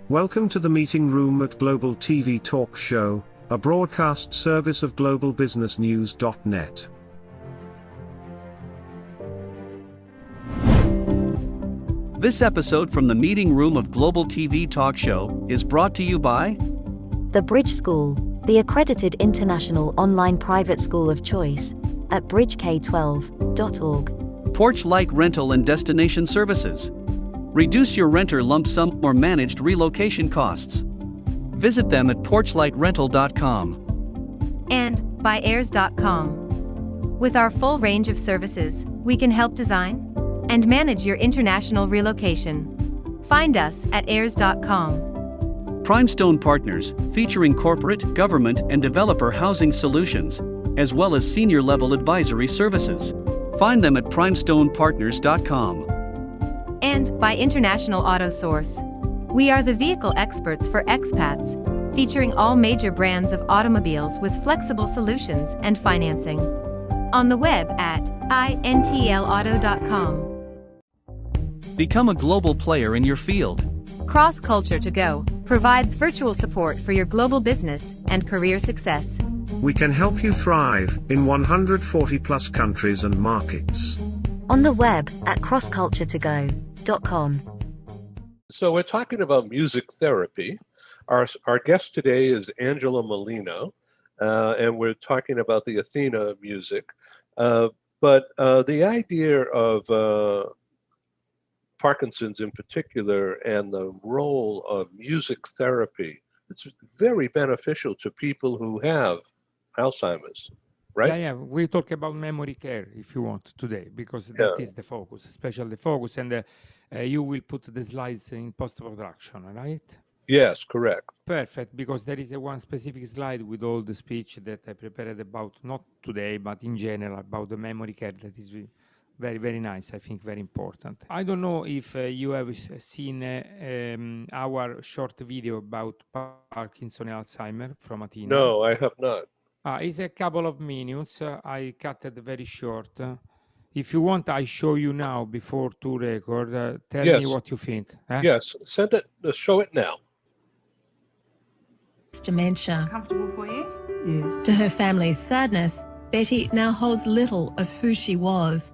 Welcome to the meeting room at Global TV Talk Show, a broadcast service of globalbusinessnews.net. This episode from the meeting room of Global TV Talk Show is brought to you by The Bridge School, the accredited international online private school of choice, at bridgek12.org. Porch Light Rental and Destination Services. Reduce your renter lump sum or managed relocation costs. Visit them at porchlightrental.com. And by airs.com. With our full range of services, we can help design and manage your international relocation. Find us at airs.com. Primestone Partners, featuring corporate, government, and developer housing solutions, as well as senior-level advisory services. Find them at primestonepartners.com. And by International Auto Source. We are the vehicle experts for expats, featuring all major brands of automobiles with flexible solutions and financing. On the web at intlauto.com. Become a global player in your field. Cross Culture to Go provides virtual support for your global business and career success. We can help you thrive in 140 plus countries and markets. On the web at crossculturetogo.com. So we're talking about music therapy. Our guest today is Angelo Molino, and we're talking about the Athena music. But the idea of Parkinson's in particular and the role of music therapy, it's very beneficial to people who have Alzheimer's, right? Yeah, we talk about memory care if you want today, because that is the focus, especially the focus, and you will put the slides in post-production, right? Yes, correct. Perfect, because there is one specific slide with all the speech that I prepared about, not today, but in general, about the memory care that is very, very nice, I think very important. I don't know if you have seen our short video about Parkinson and Alzheimer from Athena. No, I have not. It's a couple of minutes. I cut it very short. If you want, I show you now before to record. Tell me what you think. Yes, send it. Show it now. Dementia. Comfortable for you? Yes. To her family's sadness, Betty now holds little of who she was.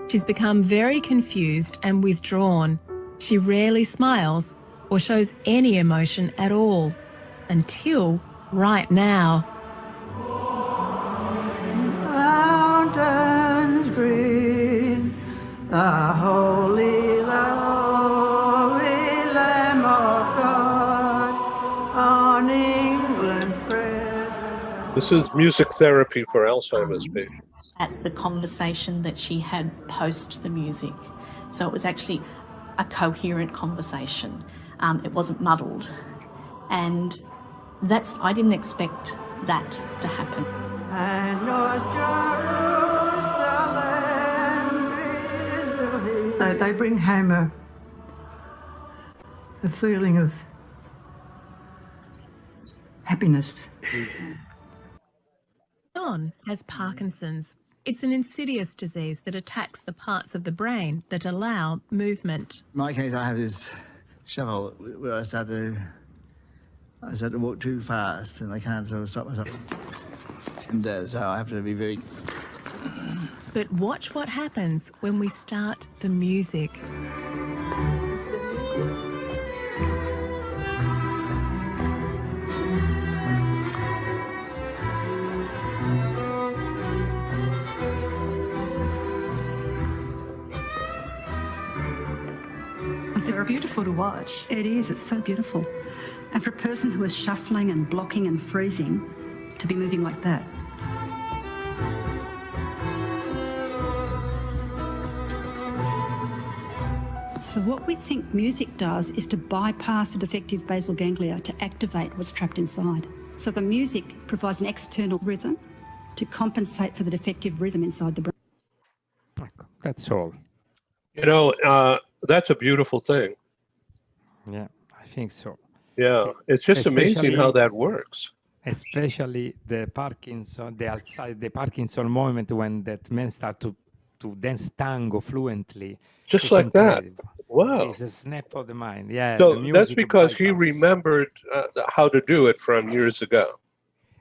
She's become very confused and withdrawn. She rarely smiles or shows any emotion at all, until right now. Mountains green, the holy Lamb of God, on England's present. This is music therapy for Alzheimer's patients. At the conversation that she had post the music. So it was actually a coherent conversation. It wasn't muddled. And I didn't expect that to happen. And North Jerusalem, they bring home a feeling of happiness. John has Parkinson's. It's an insidious disease that attacks the parts of the brain that allow movement. In my case, I have this shovel where I start to walk too fast and I can't sort of stop myself. And so I have to be very... But watch what happens when we start the music. It's beautiful to watch. It is, it's so beautiful. And for a person who is shuffling and blocking and freezing, to be moving like that. So what we think music does is to bypass the defective basal ganglia to activate what's trapped inside. So the music provides an external rhythm to compensate for the defective rhythm inside the brain. That's all. You know, that's a beautiful thing. Yeah, I think so. Yeah, it's just amazing how that works. Especially the Parkinson, the Parkinson moment when that man start to to dance tango fluently. Just It's like that. incredible. Wow. It's a snap of the mind. Yeah, the So that's music because he bypass. remembered how to do it from years ago.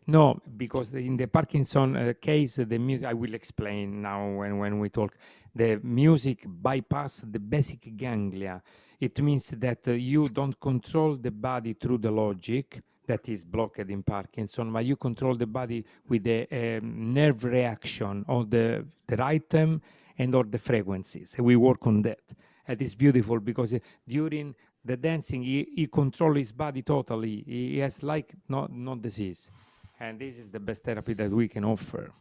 No, because in the Parkinson case, the music, I will explain now when we talk, the music bypass the basic ganglia. It means that you don't control the body through the logic that is blocked in Parkinson, but you control the body with the nerve reaction of the rhythm and or the frequencies. We work on that. And it's beautiful because during the dancing, he controls his body totally. He has like no disease. And this is the best therapy that we can offer.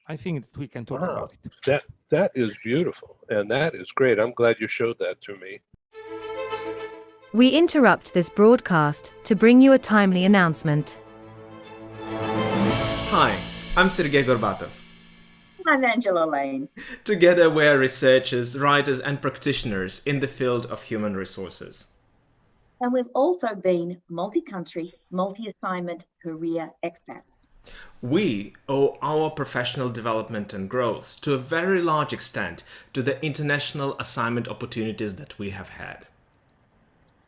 I think that we can talk Wow. about it. That is beautiful. And that is great. I'm glad you showed that to me. We interrupt this broadcast to bring you a timely announcement. Hi, I'm Sergei Gorbatov. I'm Angela Lane. Together we're researchers, writers and practitioners in the field of human resources. And we've also been multi-country, multi-assignment career expats. We owe our professional development and growth to a very large extent to the international assignment opportunities that we have had.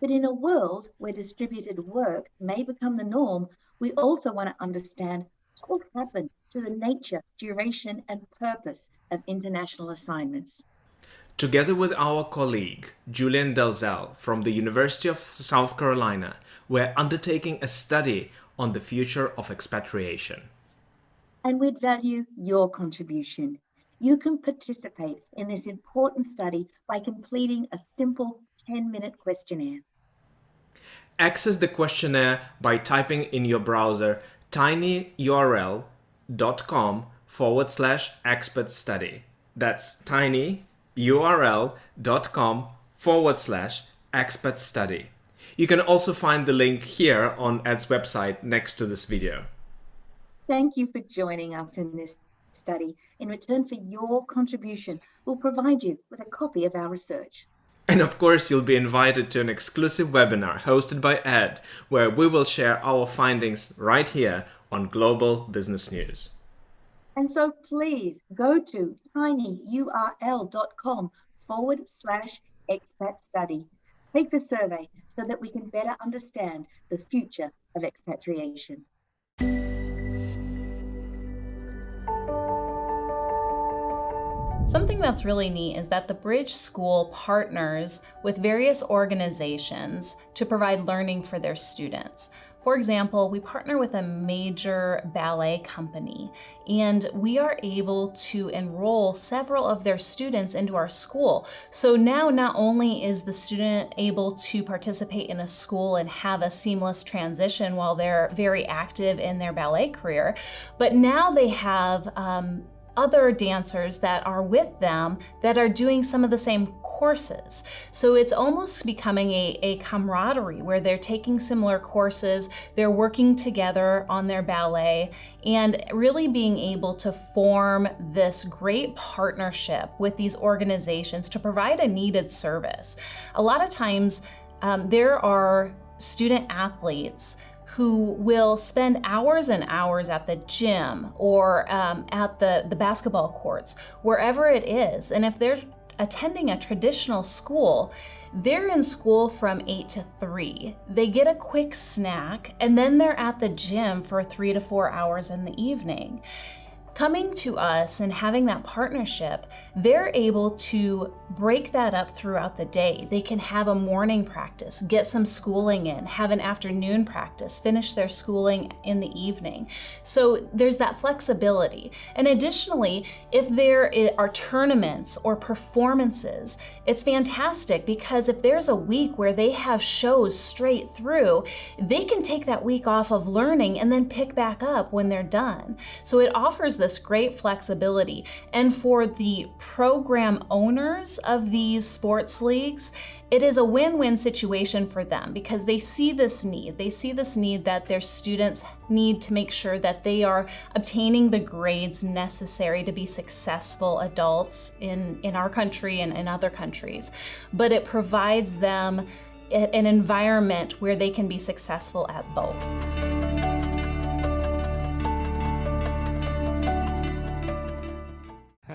But in a world where distributed work may become the norm, we also want to understand what will happen to the nature, duration, and purpose of international assignments. Together with our colleague, Julian Dalzell from the University of South Carolina, we're undertaking a study on the future of expatriation. And we'd value your contribution. You can participate in this important study by completing a simple 10-minute questionnaire. Access the questionnaire by typing in your browser tinyurl.com/expert study. That's tinyurl.com/expert study. You can also find the link here on Ed's website next to this video. Thank you for joining us in this study. In return for your contribution, we'll provide you with a copy of our research. And of course, you'll be invited to an exclusive webinar hosted by Ed, where we will share our findings right here on Global Business News. And so please go to tinyurl.com/expat study. Take the survey so that we can better understand the future of expatriation. Something that's really neat is that the Bridge School partners with various organizations to provide learning for their students. For example, we partner with a major ballet company, and we are able to enroll several of their students into our school. So now not only is the student able to participate in a school and have a seamless transition while they're very active in their ballet career, but now they have other dancers that are with them that are doing some of the same courses. So it's almost becoming a camaraderie where they're taking similar courses, they're working together on their ballet, and really being able to form this great partnership with these organizations to provide a needed service. A lot of times there are student athletes who will spend hours and hours at the gym or at the basketball courts, wherever it is. And if they're attending a traditional school, they're in school from 8 to 3. They get a quick snack, and then they're at the gym for 3 to 4 hours in the evening. Coming to us and having that partnership, they're able to break that up throughout the day. They can have a morning practice, get some schooling in, have an afternoon practice, finish their schooling in the evening. So there's that flexibility. And additionally, if there are tournaments or performances, it's fantastic because if there's a week where they have shows straight through, they can take that week off of learning and then pick back up when they're done. So it offers this great flexibility. And for the program owners of these sports leagues, it is a win-win situation for them because they see this need. They see this need that their students need to make sure that they are obtaining the grades necessary to be successful adults in our country and in other countries. But it provides them an environment where they can be successful at both.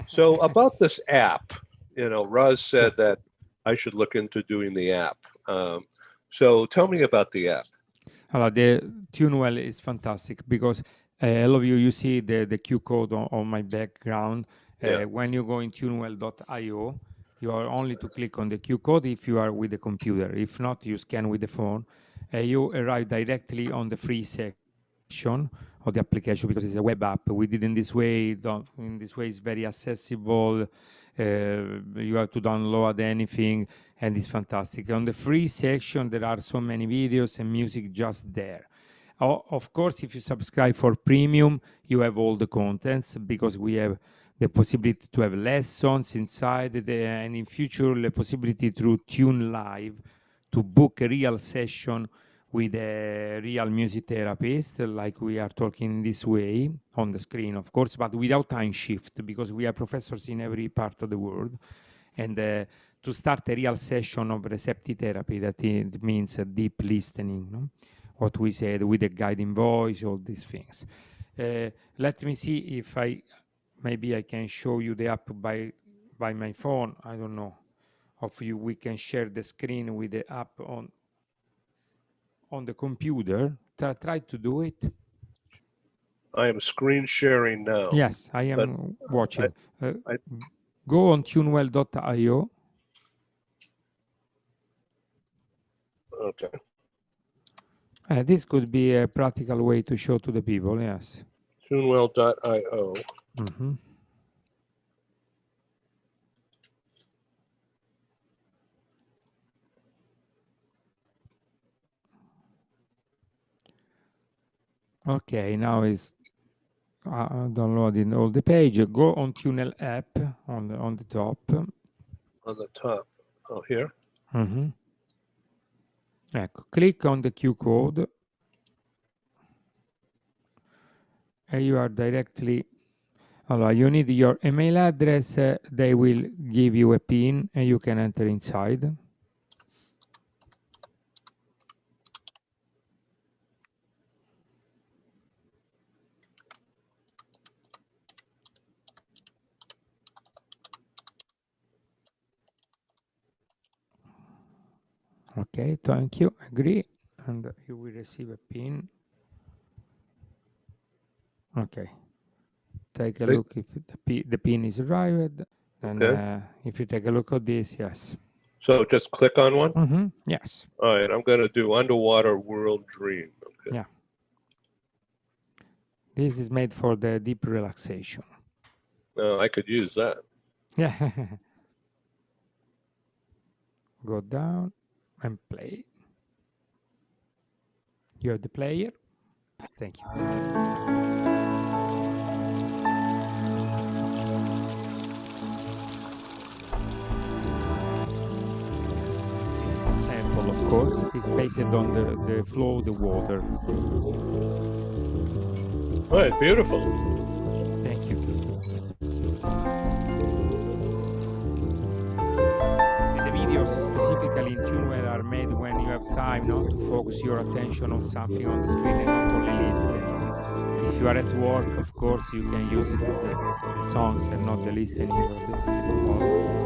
So about this app, you know, Roz said that I should look into doing the app. So tell me about the app. The TuneWell is fantastic because all of you see the Q code on my background. Yeah. When you go in tunewell.io, you are only to click on the Q code if you are with the computer. If not, you scan with the phone. You arrive directly on the free section of the application because it's a web app. We did in this way. In this way, it's very accessible. You have to download anything, and it's fantastic. On the free section, there are so many videos and music just there. Of course, if you subscribe for premium, you have all the contents because we have the possibility to have lessons inside, and in future, the possibility through Tune Live to book a real session with a real music therapist, like we are talking this way on the screen, of course, but without time shift, because we are professors in every part of the world. And to start a real session of receptive therapy, that it means deep listening, no? What we said with a guiding voice, all these things. Let me see if maybe I can show you the app by my phone. I don't know. Of you, we can share the screen with the app on the computer. Try to do it. I am screen sharing now. Yes, I am watching. Go on tunewell.io. Okay. This could be a practical way to show to the people, yes. Tunewell.io. Mm-hmm. Okay, now is downloading all the page. Go on Tunel app on the top. On the top. Oh, here? Mm-hmm. Ecco, click on the Q code. And you are directly... you need your email address. They will give you a PIN and you can enter inside. Okay, thank you. Agree. And you will receive a PIN. Okay. Take a look if the PIN is arrived. And if you take a look at this, yes. So just click on one? Mm-hmm. Yes. All right, I'm going to do Underwater World Dream. Okay. Yeah. This is made for the deep relaxation. I could use that. Yeah. Go down and play. You have the player. Thank you. This is a sample, of course. It's based on the flow of the water. All right, beautiful. Thank you. And the videos specifically in TuneWell are made when you have time not to focus your attention on something on the screen and not only listen. If you are at work, of course, you can use it the songs and not the listening or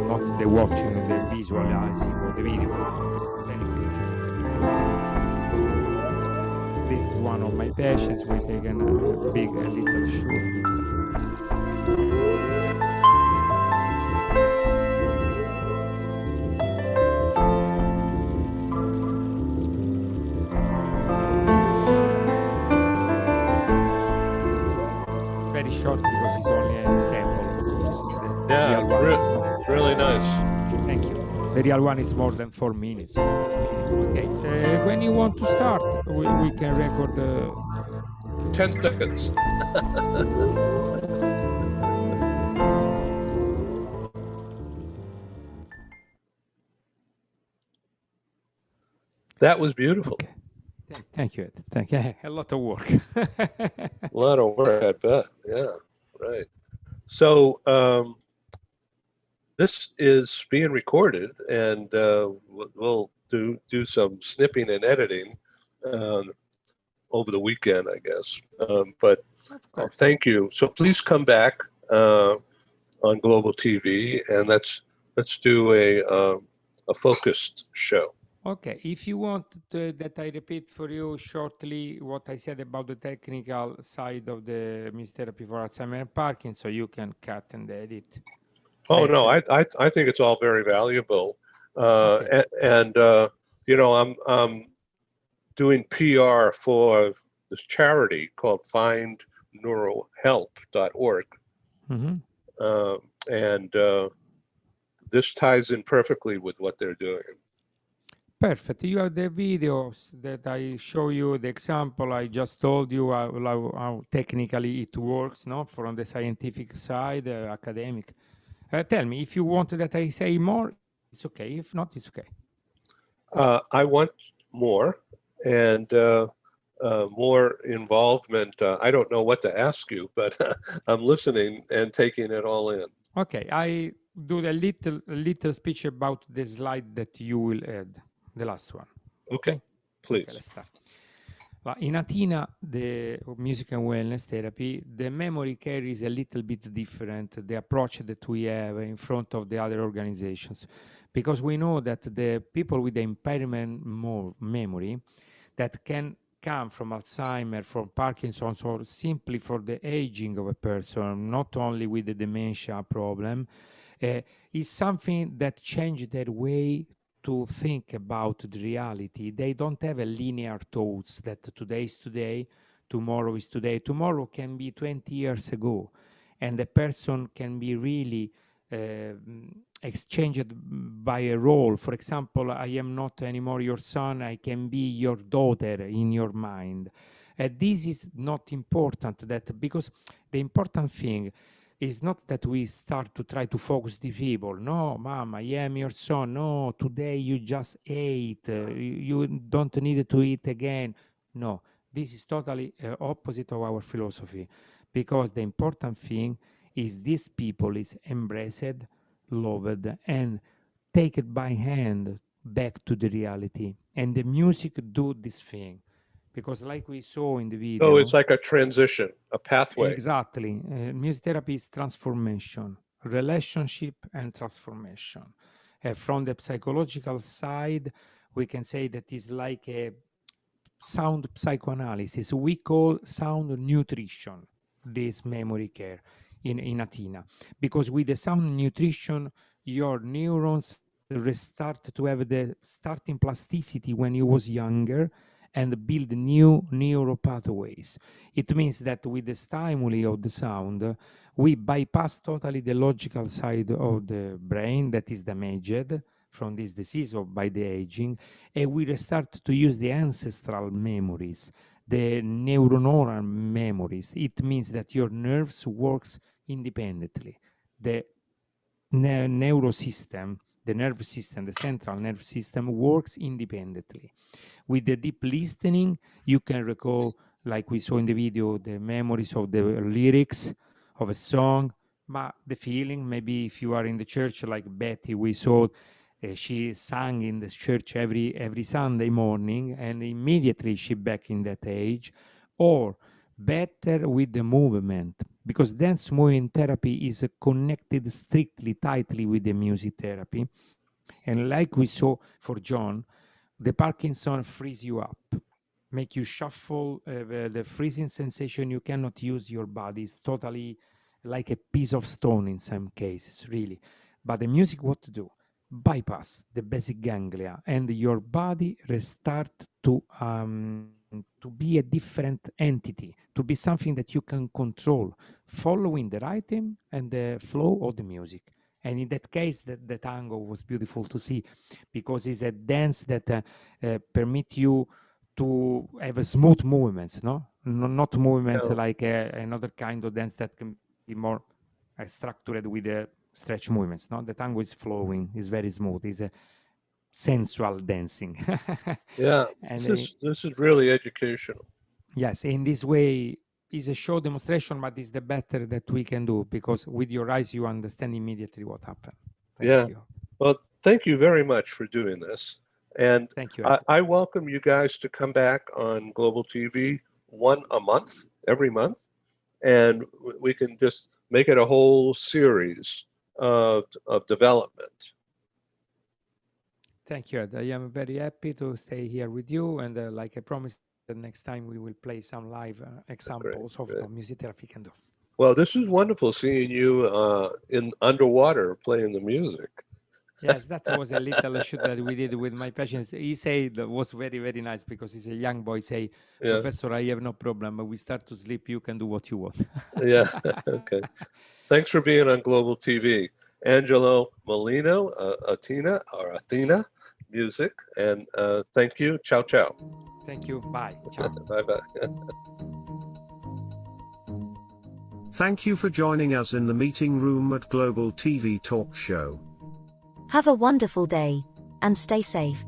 not the watching, the visualizing of the video. This is one of my patients. We've taken a little shoot. It's very short because it's only a sample, of course. Yeah, it's really nice. Thank you. The real one is more than 4 minutes. Okay, when you want to start, we can record 10 seconds. That was beautiful. Okay. Thank you, Ed. Thank you. A lot of work. A lot of work, I bet. Yeah, right. So this is being recorded, and we'll do some snipping and editing over the weekend, I guess. But thank you. So please come back on on global TV, and let's do a focused show. Okay, if you want that I repeat for you shortly what I said about the technical side of the music therapy for Alzheimer and Parkinson's, so you can cut and edit. Oh no, I think it's all very valuable, and you know, I'm doing PR for this charity called FindNeuroHelp.org, and this ties in perfectly with what they're doing. Perfect. You have the videos that I show you, the example I just told you how technically it works, no, from the scientific side, academic. Tell me, if you want that I say more, it's okay. If not, it's okay. I want more and more involvement. I don't know what to ask you, but I'm listening and taking it all in. Okay, I do a little speech about the slide that you will add, the last one. Okay, please. Okay, let's start. In Athena, the music and wellness therapy, the memory care is a little bit different, the approach that we have in front of the other organizations, because we know that the people with the impairment memory that can come from Alzheimer, from Parkinson's, or simply for the aging of a person, not only with the dementia problem, is something that changed their way to think about the reality. They don't have a linear thoughts that today is today, tomorrow is today. Tomorrow can be 20 years ago, and the person can be really exchanged by a role. For example, I am not anymore your son, I can be your daughter in your mind. This is not important, that because the important thing is not that we start to try to focus the people. No, mom, I am your son. No, today you just ate. You don't need to eat again. No, this is totally opposite of our philosophy, because the important thing is this people is embraced, loved, and taken by hand back to the reality. And the music do this thing. Because like we saw in the video... So it's like a transition, a pathway. Exactly. Music therapy is transformation, relationship and transformation. From the psychological side, we can say that is like a sound psychoanalysis. We call sound nutrition this memory care in Athena. Because with the sound nutrition, your neurons restart to have the starting plasticity when you was younger, and build new neural pathways. It means that with the stimuli of the sound, we bypass totally the logical side of the brain that is damaged from this disease or by the aging, and we restart to use the ancestral memories, the neuronal memories. It means that your nerves works independently. The nerve system, the central nerve system works independently. With the deep listening, you can recall, like we saw in the video, the memories of the lyrics of a song, but the feeling, maybe if you are in the church like Betty, we saw she sang in the church every Sunday morning, and immediately she back in that age. Or better with the movement, because dance movement therapy is connected strictly, tightly with the music therapy. And like we saw for John, the Parkinson frees you up, make you shuffle, the freezing sensation, you cannot use your body. It's totally like a piece of stone in some cases, really. But the music, what to do? Bypass the basic ganglia, and your body restart to be a different entity, to be something that you can control, following the rhythm and the flow of the music. And in that case, the tango was beautiful to see, because it's a dance that permit you to have a smooth movements, not movements like another kind of dance that can be more structured with the stretch movements. No, the tango is flowing, is very smooth, is a sensual dancing. Yeah, and this is really educational. Yes, in this way is a show demonstration, but it's the better that we can do, because with your eyes you understand immediately what happened. Thank you. Well, thank you very much for doing this. And thank you. I welcome you guys to come back on Global TV every month, and we can just make it a whole series of development. Thank you, Ed. I am very happy to stay here with you, and like I promised, the next time we will play some live examples of the music therapy can do. Well, this is wonderful seeing you in underwater playing the music. Yes, that was a little shoot that we did with my patients. He said that was very, very nice because he's a young boy. Say, Yeah. Professor, I have no problem, but we start to sleep. You can do what you want. Yeah. Okay. Thanks for being on Global TV. Angelo Molino, Athena Music, and thank you. Ciao, ciao. Thank you. Bye. Ciao. Bye-bye. Thank you for joining us in the meeting room at Global TV Talk Show. Have a wonderful day, and stay safe.